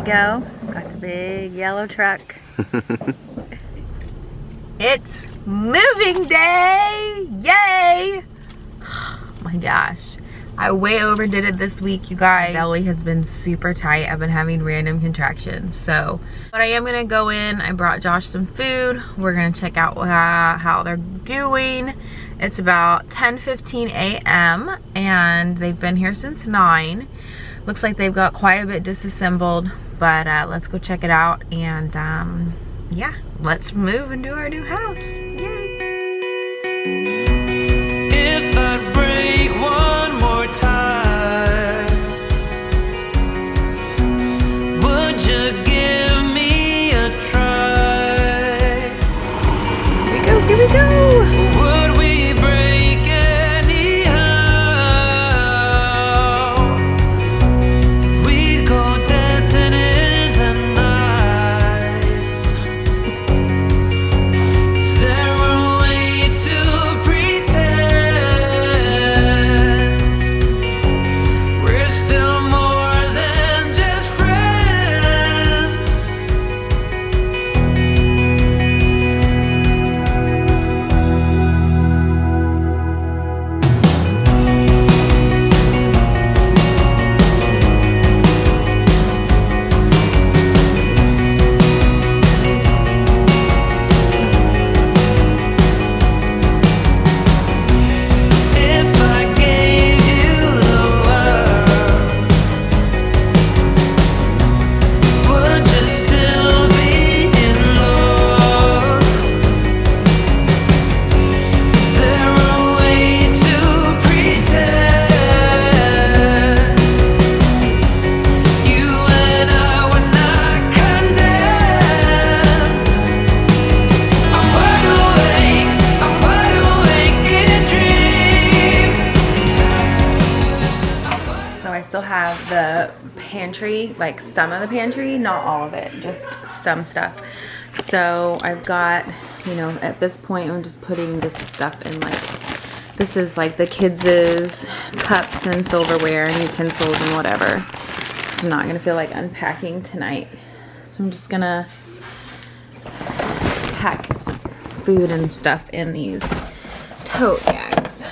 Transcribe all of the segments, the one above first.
go. Got the big yellow truck. It's moving day! Yay! Oh my gosh. I way overdid it this week, you guys. My belly has been super tight. I've been having random contractions. So, but I am gonna go in. I brought Josh some food. We're gonna check out how they're doing. It's about 10:15 a.m. and they've been here since 9. Looks like they've got quite a bit disassembled, but let's go check it out and yeah, let's move into our new house. Yay! If I break one more time, would you give me a try? Here we go, here we go! Would we break anyhow? If we go dancing in the night, is there a way to pretend we're still more than just friends? If I gave you the world, would you still be in love? Is there a way to pretend you and I were not condemned? I'm wide awake in dream. So I still have the pantry, like some of the pantry, not all of it, just some stuff. So I've got, you know, at this point I'm just putting this stuff in, like, this is like the kids' cups and silverware and utensils and whatever. So I'm not gonna feel like unpacking tonight. So I'm just gonna pack food and stuff in these tote bags.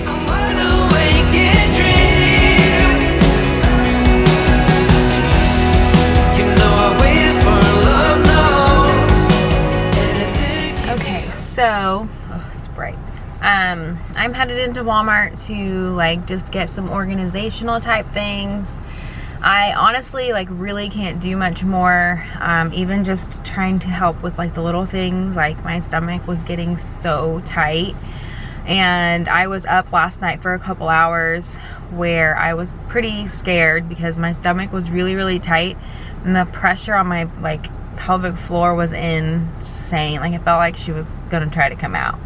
I'm wide awake in dream. You know I waited for love, no. Okay, so oh, it's bright. I'm headed into Walmart to like just get some organizational type things. I honestly like really can't do much more. Even just trying to help with like the little things, like my stomach was getting so tight, and I was up last night for a couple hours where I was pretty scared because my stomach was really tight and the pressure on my like pelvic floor was insane. Like it felt like she was gonna try to come out.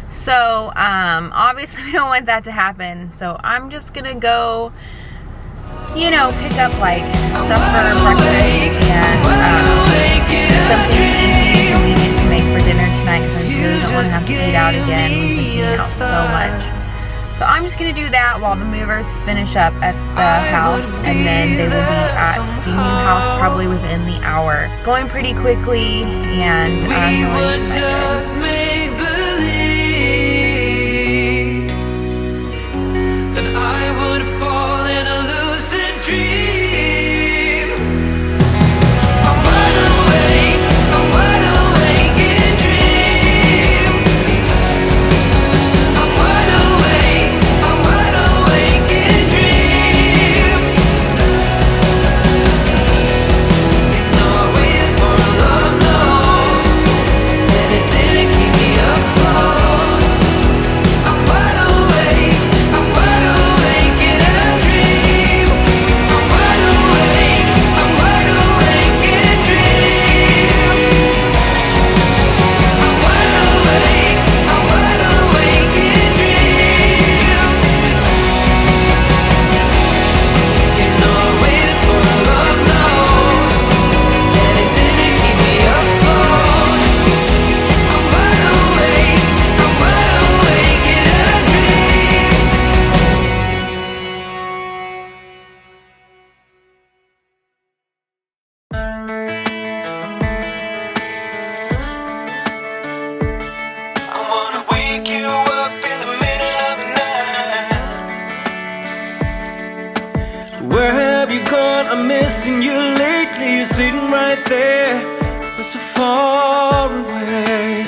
So obviously we don't want that to happen, so I'm just gonna go, you know, pick up like stuff for breakfast and something easy and convenient to make for dinner tonight because I really don't want to have to eat out again. We've been eating out so much. So I'm just gonna do that while the movers finish up at the house, and then they will be at the new house probably within the hour. It's going pretty quickly, and I'm We really were excited. just make believes that I would fall in a lucid dream. I'm wide awake in dream. I'm wide awake in dream. You know I waited for love, no. Anything to keep me afloat. I'm wide awake in a dream. I'm wide missing you lately. You're sitting right there, but so far away.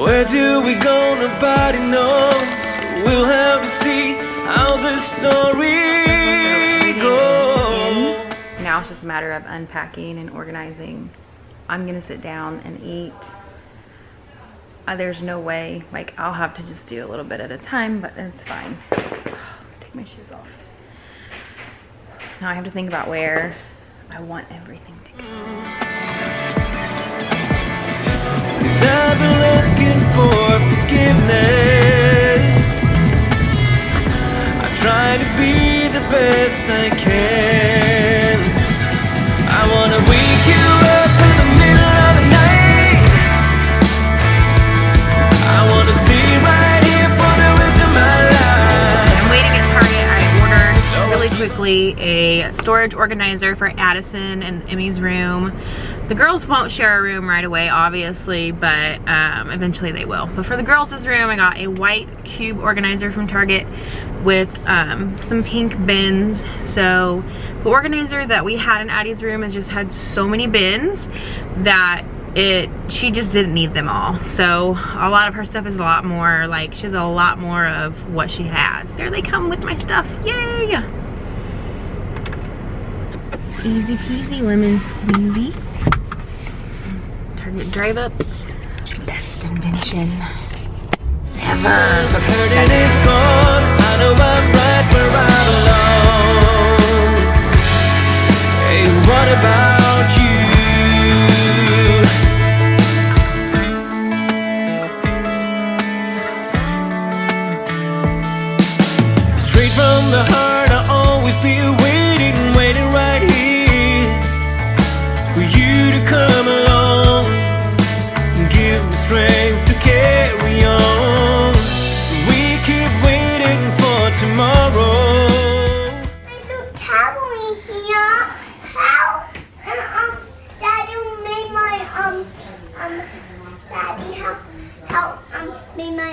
Where do we go? Nobody knows. We'll have to see how this story goes. Now it's just a matter of unpacking and organizing. I'm gonna sit down and eat. There's no way, like, I'll have to just do a little bit at a time, but it's fine. Take my shoes off. Now I have to think about where I want everything to go. 'Cause I've been looking for forgiveness. I try to be the best I can. I wanna wake you up in the middle of the night. I wanna stay right here for the rest of my life. I'm waiting at Target. I ordered really quickly a storage organizer for Addison and Emmy's room. The girls won't share a room right away, obviously, but eventually they will. But for the girls' room, I got a white cube organizer from Target with some pink bins. So the organizer that we had in Addie's room has just had so many bins that she just didn't need them all. So a lot of her stuff is a lot more, like, she has a lot more of what she has. There they come with my stuff, yay! Easy peasy, lemon squeezy. Target drive up, best invention ever. The hurting is gone. I know I'm right where I belong. Hey, what about you? Straight from the heart, I'll always be waiting, waiting right here for you to come along and give me strength to carry on. We keep waiting for tomorrow. I don't traveling here. How? Daddy made my Daddy how made my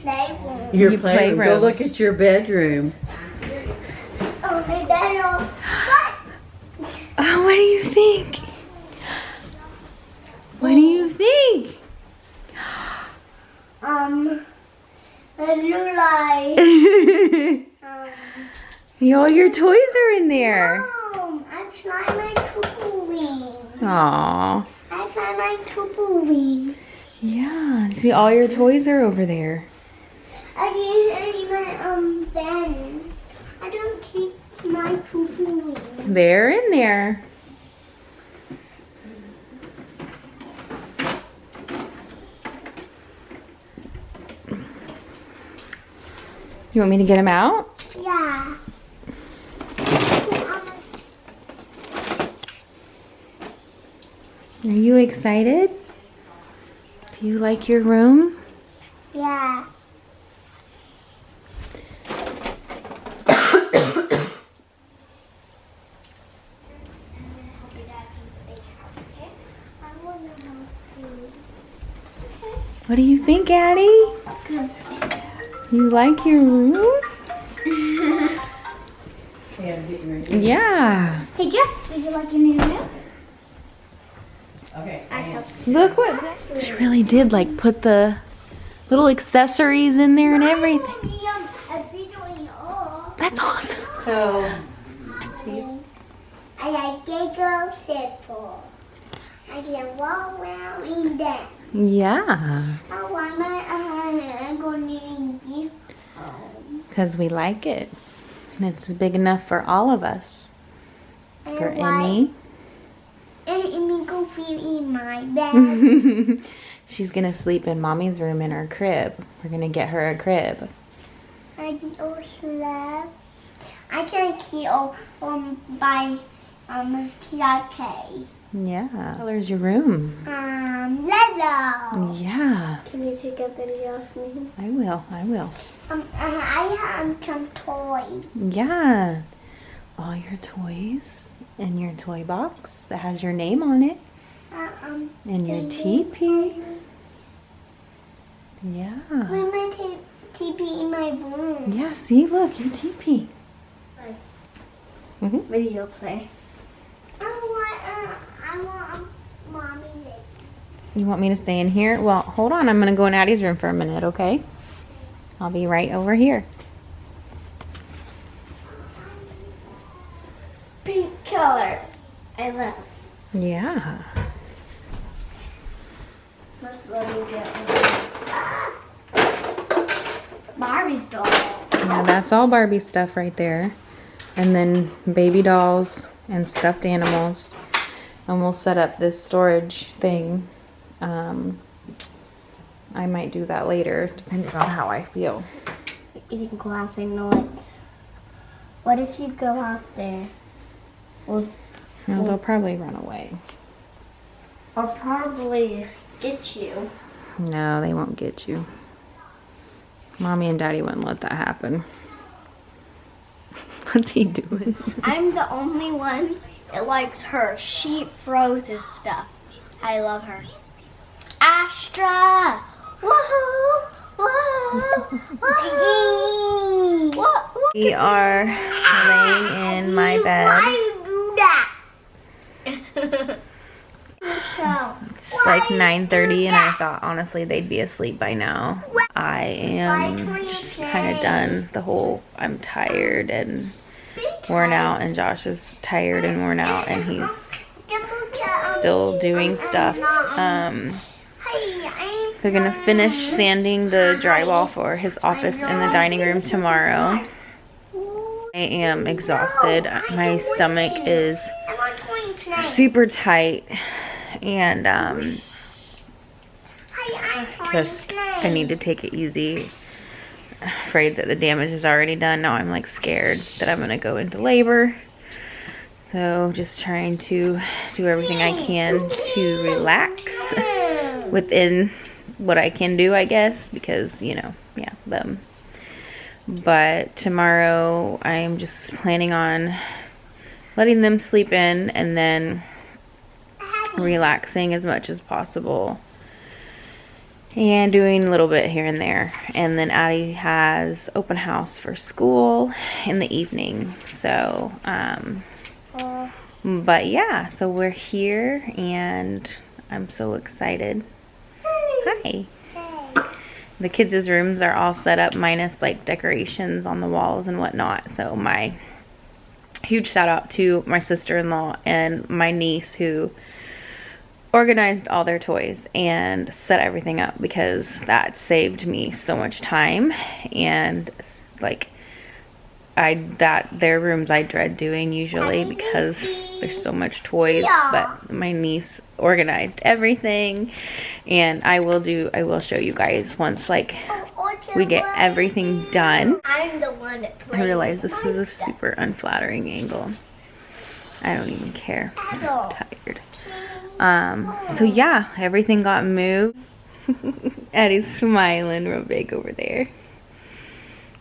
playroom. Your playroom. Go look at your bedroom. Oh, my daddy. What? Oh, what do you think? What do you think? I do like All your toys are in there. I fly my tutu wings. Aww. I fly my tutu wings. Yeah, see, all your toys are over there. I keep my band. I don't keep my tutu wings. They're in there. You want me to get them out? Yeah. Are you excited? Do you like your room? Yeah. What do you think, Addie? You like your room? Yeah. Hey Jeff, did you like your new room? Okay. I helped. Look what she really did, like put the little accessories in there and everything. That's awesome. So, I like Gecko Simple. I can walk around in that. Yeah, I want my I'm going to give home. because we like it. And it's big enough for all of us. For And why- Emmy. And Emmy go feel in my bed. She's gonna sleep in Mommy's room in her crib. We're gonna get her a crib. I did also love. I can keep by Kyla I. Yeah. What color's your room? Lego. Yeah, Can you take a video of me? I will. I have some toys. Yeah. All your toys and your toy box that has your name on it. And your teepee. Yeah. Where's my teepee in my room? Yeah, see, look, your teepee. Video play. I want mommy to. You want me to stay in here? Well, hold on. I'm going to go in Addie's room for a minute, okay? I'll be right over here. Pink color. I love. Yeah. Let's let me get one. Barbie's doll. Yeah, that's all Barbie stuff right there. And then baby dolls and stuffed animals. And we'll set up this storage thing. I might do that later, depending on how I feel. Eating glass, I know it. What if you go out there? No, they'll probably run away. Or probably get you. No, they won't get you. Mommy and Daddy wouldn't let that happen. What's he doing? I'm the only one that likes her. She frozen stuff. I love her. Astra! Woohoo! Woohoo! Woohoo! We are laying in my bed. Why do that? It's like 9:30 and I thought honestly they'd be asleep by now. I am just kind of done. I'm tired and worn out, and Josh is tired and worn out, and he's still doing stuff. They're gonna finish sanding the drywall for his office and the dining room tomorrow. I am exhausted. My stomach is super tight, and I need to take it easy. Afraid that the damage is already done. Now I'm like scared that I'm gonna go into labor. So just trying to do everything I can to relax within what I can do, I guess, because, you know, yeah, them. But tomorrow I'm just planning on letting them sleep in and then relaxing as much as possible and doing a little bit here and there. And then Addie has open house for school in the evening. So, but yeah, so we're here and I'm so excited. Hi. The kids' rooms are all set up minus like decorations on the walls and whatnot. So my huge shout out to my sister-in-law and my niece who organized all their toys and set everything up, because that saved me so much time. And like their rooms I dread doing usually because there's so much toys, but my niece organized everything, and I will show you guys once like we get everything done. I'm the one that plays. I realize this is a super unflattering angle. I don't even care. I'm so tired. So yeah, everything got moved. Addie's smiling real big over there.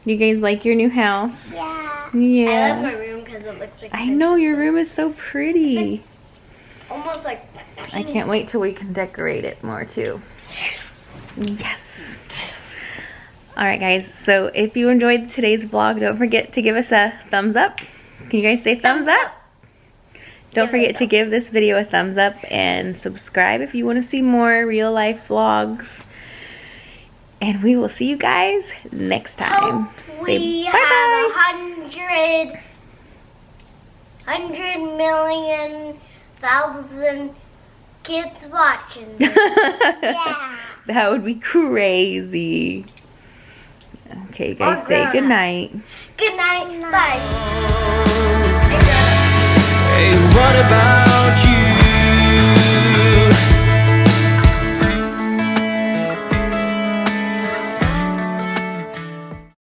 You guys like your new house? Yeah. Yeah. I love my room because it looks like. I know, your room is so pretty. Almost like. I can't wait till we can decorate it more too. Yes. Alright guys, so if you enjoyed today's vlog, don't forget to give us a thumbs up. Can you guys say thumbs up? Don't forget to give this video a thumbs up and subscribe if you want to see more real life vlogs. And we will see you guys next time. We Say have bye-bye. 100 million thousand kids watching this. Yeah. That would be crazy. Okay, you guys say good night. Good night. Bye. Hey, what about